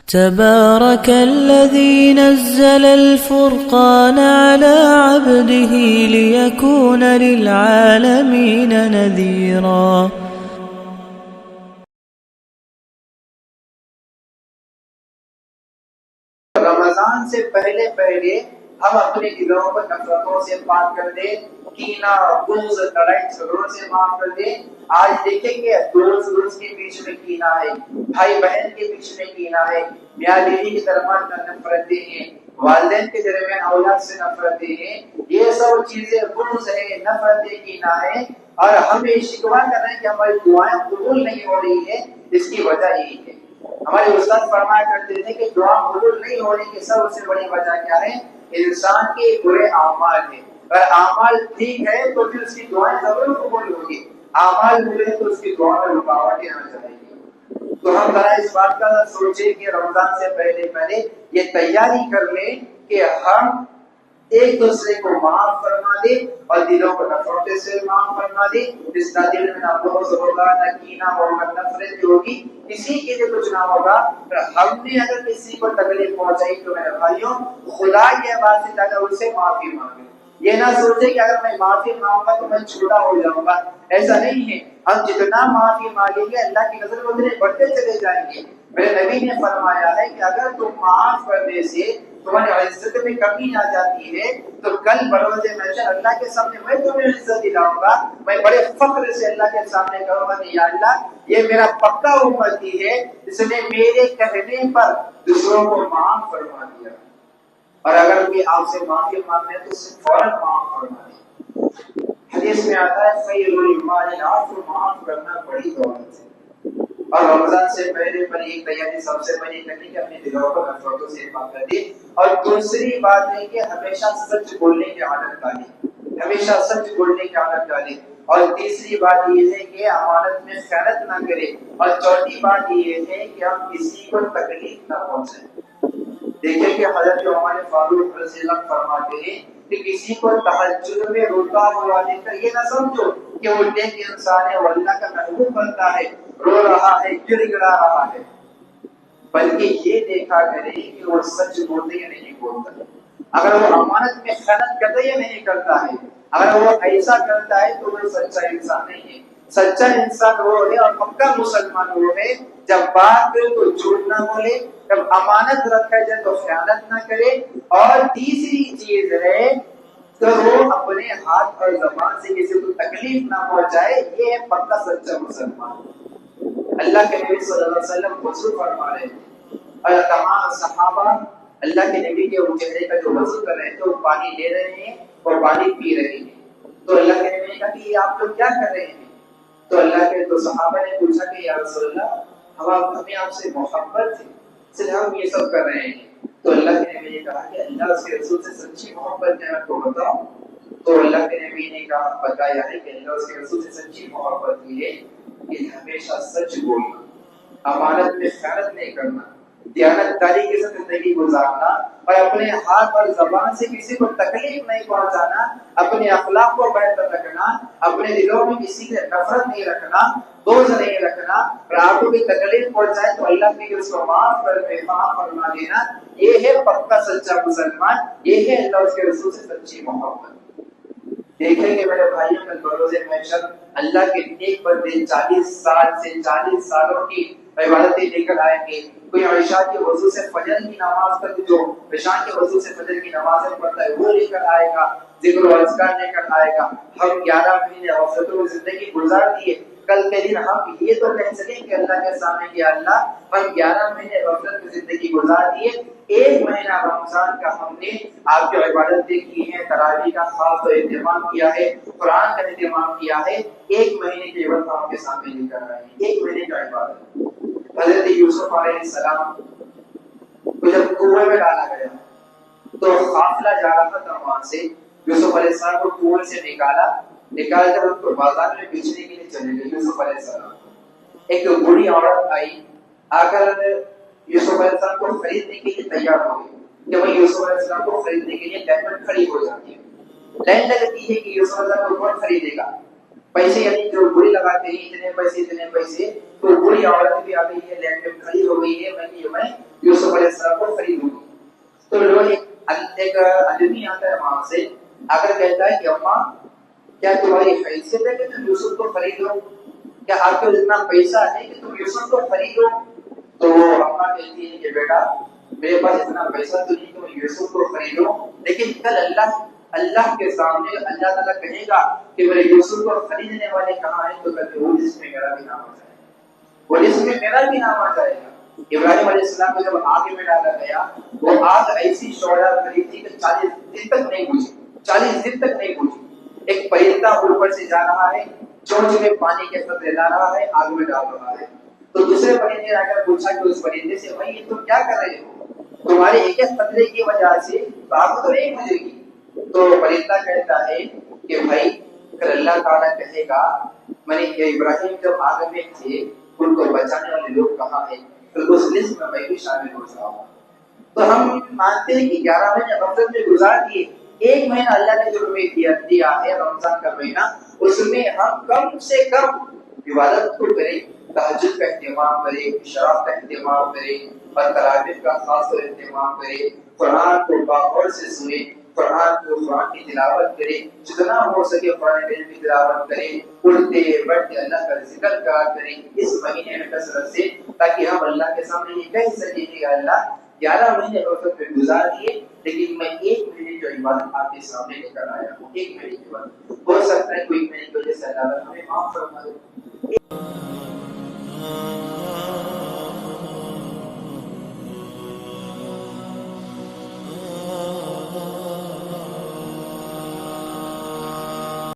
تبارك الذي نزل الفرقان على عبده ليكون للعالمين نذيرا. رمضان سے پہلے پہلے ہم اپنے دلوں کو نفرتوں سے پاک کر دیں، کینہ، بغض، لڑائی جھگڑوں سے معاف کر دیں. آج دیکھیں کہ دوست کے بیچ میں کینہ ہے، بھائی بہن کے بیچ میں کینہ ہے، میاں بیوی کے درمیان نفرتیں ہیں، والدین کے درمیان اولاد سے نفرتیں ہیں. یہ سب چیزیں بغض ہے، نفرتیں، کینہ ہے، اور ہم یہ شکوہ کر رہے ہیں کہ ہماری دعائیں قبول نہیں ہو رہی ہے. اس کی وجہ یہی ہے. ہمارے استاد فرمایا کرتے تھے کہ دعا قبول نہیں ہونے کی سب سے بڑی وجہ کیا ہے؟ انسان کے برے اعمال ہیں. اگر اعمال ٹھیک ہے تو پھر اس کی دعائیں ضرور قبول ہوگی، اعمال برے تو اس کی دعا میں رکاوٹیں آ جائیں گی. تو ہم ذرا اس بات کا سوچیں کہ رمضان سے پہلے یہ تیاری کر لیں کہ ہم ایک دوسرے کو معاف فرما دے اور دلوں کو نفرت سے معاف فرما دے. جس کا دل میں نہ بغض ہوگا، نہ کینہ ہوگا، نفرت ہوگی، کسی کے لیے کچھ نہ ہوگا. ہم نے اگر کسی کو تکلیف پہنچائی تو میرے بھائیوں، خدا یہ بات سے اگر اس سے معافی مانگے. یہ نہ سوچے کہ اگر میں معافی مانگوں گا تو میں چھوٹا ہو جاؤں گا. ایسا نہیں ہے. ہم جتنا معافی مانگیں گے اللہ کی نظر میں اتنے بڑھتے چلے جائیں گے. میرے نبی نے فرمایا ہے کہ اگر تم معاف کرنے سے تمہاری عزت میں کمی آ جاتی ہے تو کل بروز محشر اللہ کے سامنے میں تمہیں عزت دلاؤں گا. میں بڑے فخر سے اللہ کے سامنے کہوں گا کہ یا اللہ، یہ میرا پکا امتی ہے، اس نے میرے کہنے پر دوسروں کو معاف فرما دیا. اور اگر کوئی آپ سے معافی مانگے تو اسے فوراً معاف فرما دے. حدیث میں آتا ہے خیر المال العفو، معاف کرنا بڑی دولت ہے. اور رمضان سے پہلے پر ایک تیاری سب سے پہلے کرنی کہ اپنے دلوں کو نفرتوں سے پاک کر دے. اور دوسری بات ہے کہ ہمیشہ سچ بولنے کی عادت ڈالیں، ہمیشہ سچ بولنے کی عادت ڈالیں. اور تیسری بات یہ ہے کہ امانت میں خیانت نہ کرے. اور چوتھی بات یہ ہے کہ ہم کسی کو تکلیف نہ پہنچائیں. دیکھیں کہ حضرت عمر فاروق رضی اللہ عنہ فرماتے ہیں کہ کسی کو تہجد میں روتا ہوا دیکھ کر یہ نہ سمجھو کہ وہ نیک انسان ہے، وہ اللہ کا محبوب بنتا ہے، رو رہا ہے، گر گڑا رہا ہے، بلکہ یہ دیکھا کرے کہ وہ سچ بولتے یا نہیں بولتا. اگر وہ امانت میں خیانت کرتا یا نہیں کرتا ہے، اگر وہ ایسا کرتا ہے تو وہ سچا انسان نہیں ہے. سچا انسان وہ ہے اور پکا مسلمان وہ ہے جب بات کرے تو جھوٹ نہ بولے، جب امانت رکھا جائے تو خیانت نہ کرے. اور تیسری چیز ہے تو وہ اپنے ہاتھ اور زبان سے کسی کو تکلیف نہ پہنچائے. یہ ہے پکا سچا مسلمان. اللہ کے نبی صلی اللہ علیہ وسلم وضو فرما رہے تھے اور تمام صحابہ اللہ کے نبی کے چہرے کا جو وضو کر رہے تھے وہ پانی لے رہے ہیں اور پانی پی رہے ہیں. تو اللہ کے نبی نے کہا کہ آپ لوگ کیا کر رہے ہیں؟ تو اللہ کے تو صحابہ نے پوچھا کہ یا رسول اللہ، ہمیں آپ سے محبت ہے اس لیے ہم یہ سب کر رہے ہیں. تو اللہ کے نبی نے کہا کہ اللہ اس کے رسول سے سچی محبت ہے آپ کو بتاؤ. تو اللہ کے نبی نے کہا بتایا ہے کہ اللہ اس کے رسول سے سچی محبت یہ ہے کہ ہمیشہ سچ بولنا، امانت میں خیانت نہیں کرنا، دیانتداری کے ساتھ زندگی گزارنا، اور اپنے ہاتھ اور زبان سے کسی کو تکلیف نہیں پہنچانا، اپنے اخلاق کو بہتر رکھنا، اپنے دلوں میں کسی سے نفرت نہیں رکھنا، بغض نہیں رکھنا. اور آپ کو بھی تکلیف پہنچائے تو اللہ کے اس کو معاف کر دے، معاف فرما دینا. یہ ہے پکا سچا مسلمان، یہ ہے اللہ اس کے رسول سے سچی محبت. دیکھیں کہ میرے بھائیوں میں بروز محشر اللہ کے نیک بندے 40 سال سے 40 سالوں کی عبادتیں لے کر آئیں گے. کوئی عشاء کے وضو سے فجر کی نماز تک جو عشاء کے وضو سے فجر کی نمازیں پڑھتا ہے وہ لے کر آئے گا، ذکر و اذکار لے کر آئے گا. ہم 11 مہینے غفلتوں میں زندگی گزار دیے، کل کے دن ہم یہ تو کہہ سکیں کہ اللہ کے سامنے کہ اللہ ہم 11 مہینے غفلت میں زندگی گزار دیے، 1 مہینہ رمضان کا ہم نے آپ کی عبادتیں کی ہیں، تراویح کا خاص اہتمام کیا ہے، قرآن کا اہتمام کیا ہے. 1 مہینے کی عبادت آپ کے سامنے لے کر آئے ہیں، 1 مہینے کا عبادت. حضرت یوسف علیہ السلام کو جب کنویں میں ڈالا گیا تو قافلہ جا رہا تھا وہاں سے، یوسف علیہ السلام کو کنویں سے نکال کر ان کو بازار میں بیچنے کے لیے چلے گئے. یوسف علیہ السلام ایک بوڑھی عورت آئی، آ کر یوسف علیہ السلام کو خریدنے کے لیے تیار ہو گئی کہ وہ یوسف علیہ السلام کو خریدنے کے لیے لائن میں کھڑی ہو جاتی ہے. لائن لگتی ہے کہ یوسف علیہ السلام کو کون خریدے گا. پیسے یعنی جو بوڑھی لگاتے ہیں اتنے پیسے، تو بوڑھی عورت بھی آ گئی ہے، لائن میں کھڑی ہو گئی ہے. میں یوسف ایک آدمی آتا ہے وہاں سے، اگر کہتا ہے کہ اماں کیا تمہاری حیثیت ہے کہ تم یوسف کو خریدو، کیا آپ کو اتنا پیسہ ہے کہ تم یوسف کو خریدو؟ تو اماں کہتی ہے کہ بیٹا میرے پاس اتنا پیسہ تو نہیں تم یوسف کو خریدو، لیکن کل اللہ کے سامنے اللہ تعالیٰ کہے گا کہ میرے یوسف کو خریدنے والے کہاں ہیں، تو کہتے وہ لسٹ میں میرا بھی نام آ جائے گا، وہ لسٹ میں میرا بھی نام آ جائے گا۔ ابراہیم علیہ السلام کو جب آگ میں ڈالا گیا، وہ آگ ایسی شعلہ بھری تھی کہ 40 دن تک نہیں بجھی، 40 دن تک نہیں بجھی۔ ایک پرندہ اوپر سے جا رہا ہے، چونچ میں پانی کے قطرے لا رہا ہے، آگ میں ڈال رہا ہے۔ تو دوسرے پرندے نے آ کر پوچھا کہ اس پرندے سے بھائی یہ تم کیا کر رہے ہو؟ تمہارے ایک ایک قطرے کی وجہ سے آگ تو نہیں بجھے گی۔ تو پرندہ کہتا ہے کہ بھائی اگر اللہ تعالیٰ کہے گا میں نے کہ ابراہیم جب آگ میں تھے ان کو بچانے والے لوگ کہاں ہیں، تو اس لسٹ میں بھی شامل ہو جاؤں۔ تو ہم مانتے ہیں کہ 11 مہینے رمضان میں گزار دیے، ایک مہینہ اللہ نے جو ہمیں دیا ہے رمضان کا مہینہ، اس میں ہم کم سے کم عبادت کو کریں، تہجد کا اہتمام کریں، اشراق کا اہتمام کریں، اور تراویح کا خاص طور اہتمام کریں، قرآن کو باغور سے سنیں، قرآن کی تلاوت کریں، جتنا ہو سکے قرآن کی تلاوت کریں، اٹھتے بیٹھتے اللہ کا ذکر کریں اس مہینے میں کثرت سے، تاکہ ہم اللہ کے سامنے یہ کہہ سکیں کہ اللہ 11 مہینے روزہ پہ گزار دیے، لیکن میں ایک مہینے جو عبادت آپ کے سامنے لے کر آیا ہوں، ایک مہینے کی عبادت ہو سکتا ہے کوئی مہینے کی وجہ سے اللہ ہمیں معاف فرما دے۔